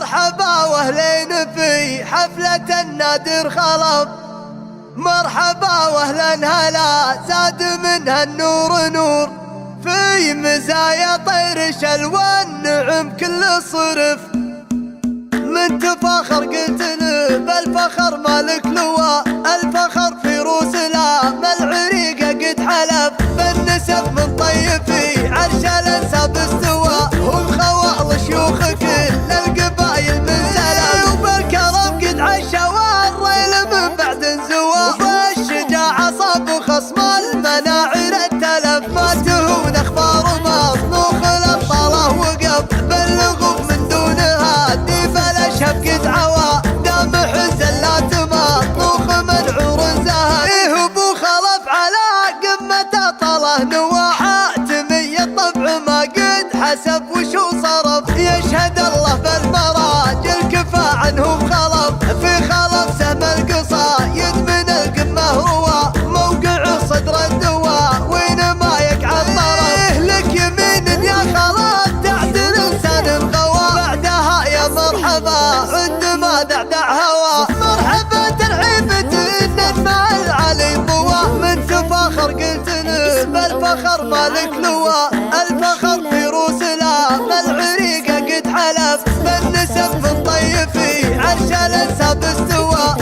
مرحبا واهلين في حفلة النادر خلف، مرحبا واهلا هلا زاد منها النور نور، في مزايا طير شلوى النعم كل صرف، من تفاخر قلت له بالفخر مالك لواء، الفخر في روس الام العريقه قد حلف، بالنسب من طيفي عرش الانساب استوى، هم خوال شيوخ كل القبايل من سلام، وبالكرم قد عشوا الريل من بعد انزوى، وبالشجاعه صاب خصم المناعر التلف، ما تهون اخبار مصنوخ الابطال وقف، بلغوا من دونها ديف الاشهب قد عوى، دامح زلات مطنوخ منعور زهر، إيه ابو خلف على قمة طله نوى، حاتمي الطبع ما قد حسب وشو صرف، يشهد الله بالمراجل كفى عنهم خلف، في خلف سهم القصايد من القمة هو موقع صدر الدواء، وين ما يقع الطرف لك يمين يا خلف تعدل انسان الغوى، بعدها يا مرحبا عد ما دعدع هوا، مرحبا ترعيبة ان مع العلي ضوى، من تفاخر قلت له بالفخر مالك لواء، الفخر في روس الام العريقه قد حلف، بالنسب من طيفي عرش الانساب استوى.